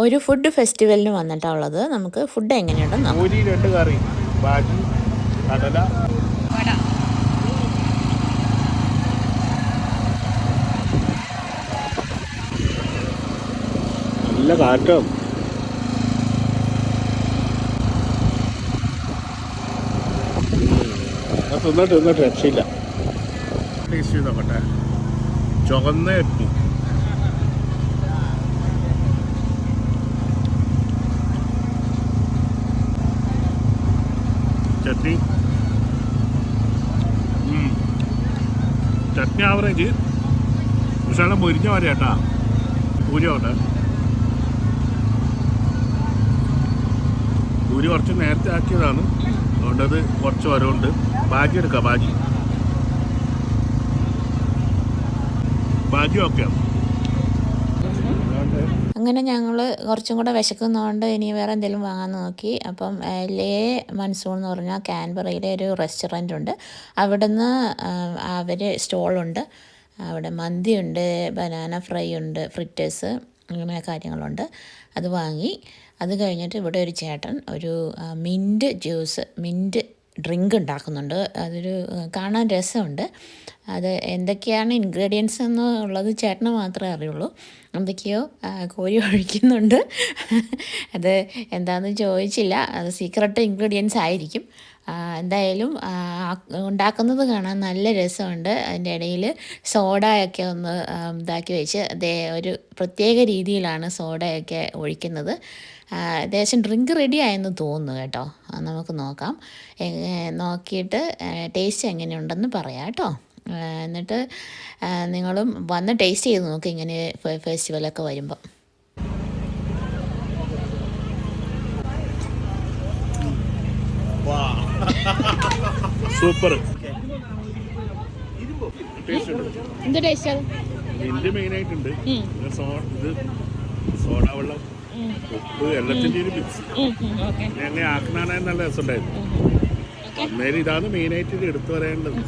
ഒരു ഫുഡ് ഫെസ്റ്റിവലിന് വന്നിട്ടുള്ളത്. നമുക്ക് ഫുഡ് എങ്ങനെയുണ്ടെന്ന് നോക്കാം. പൂരി 2 കറി, ബാജി, കടല, വട. നല്ല കാറ്റോ. തിന്നിട്ട് രക്ഷയില്ല. ടേസ്റ്റ് ചെയ്ത് നോക്കട്ടെ. ചുവന്ന എത്തി ചട്നി. ചട്നി ആവറേജ്, പക്ഷേ മൊരിഞ്ഞ വരെ കേട്ടാ. പൂരിയോട്ടെ, പൂരി കുറച്ച് നേരത്തെ ആക്കിയതാണ്, അതുകൊണ്ടത് കുറച്ച് വരവുണ്ട്. ബാജി എടുക്കാം, ബാജി ഓക്കെ. അങ്ങനെ ഞങ്ങൾ കുറച്ചും കൂടെ വിശക്കുന്നതുകൊണ്ട് ഇനി വേറെ എന്തെങ്കിലും വാങ്ങാൻ നോക്കി. അപ്പം ലേ മൺസൂൺ എന്ന് പറഞ്ഞാൽ കാൻബറയിലെ ഒരു റെസ്റ്റോറൻ്റ് ഉണ്ട്. അവിടുന്ന് അവർ സ്റ്റോളുണ്ട്. അവിടെ മന്തിയുണ്ട്, ബനാന ഫ്രൈ ഉണ്ട്, ഫ്രിറ്റേഴ്സ്, അങ്ങനെ കാര്യങ്ങളുണ്ട്. അത് വാങ്ങി. അത് കഴിഞ്ഞിട്ട് ഇവിടെ ഒരു ചേട്ടൻ ഒരു മിൻറ്റ് ജ്യൂസ്, മിൻറ്റ് ഡ്രിങ്ക് ഉണ്ടാക്കുന്നുണ്ട്. അതൊരു കാണാൻ രസമുണ്ട്. അത് എന്തൊക്കെയാണ് ഇൻഗ്രീഡിയൻസ് എന്നുള്ളത് ചേട്ടന് മാത്രമേ അറിയുള്ളൂ. എന്തൊക്കെയോ കോരി ഒഴിക്കുന്നുണ്ട്. അത് എന്താണെന്ന് ചോദിച്ചില്ല. അത് സീക്രട്ട് ഇൻഗ്രീഡിയൻസ് ആയിരിക്കും. എന്തായാലും ഉണ്ടാക്കുന്നത് കാണാൻ നല്ല രസമുണ്ട്. അതിൻ്റെ ഇടയിൽ സോഡയൊക്കെ ഒന്ന് ഇതാക്കി വെച്ച് ഒരു പ്രത്യേക രീതിയിലാണ് സോഡയൊക്കെ ഒഴിക്കുന്നത്. ഏകദേശം ഡ്രിങ്ക് റെഡി ആയെന്ന് തോന്നുന്നു കേട്ടോ. നമുക്ക് നോക്കാം, നോക്കിയിട്ട് ടേസ്റ്റ് എങ്ങനെയുണ്ടെന്ന് പറയാം കേട്ടോ. എന്നിട്ട് നിങ്ങളും വന്ന് ടേസ്റ്റ് ചെയ്ത് നോക്ക് ഇങ്ങനെ ഫെസ്റ്റിവലൊക്കെ വരുമ്പോൾ. സൂപ്പർ. എന്ത് ടേസ്റ്റ്? മിന്റ് മെയിനായിട്ടുണ്ട്. ഇത് സോഡ വെള്ളം, ഉപ്പ്, എല്ലാത്തിൻ്റെ ഒരു മിക്സ്. എങ്ങനെ ആക്കണാണ് നല്ല രസമുണ്ടായിരുന്നു. അന്നേരം ഇതാണ് മെയിനായിട്ട് എടുത്തു പറയേണ്ടത്.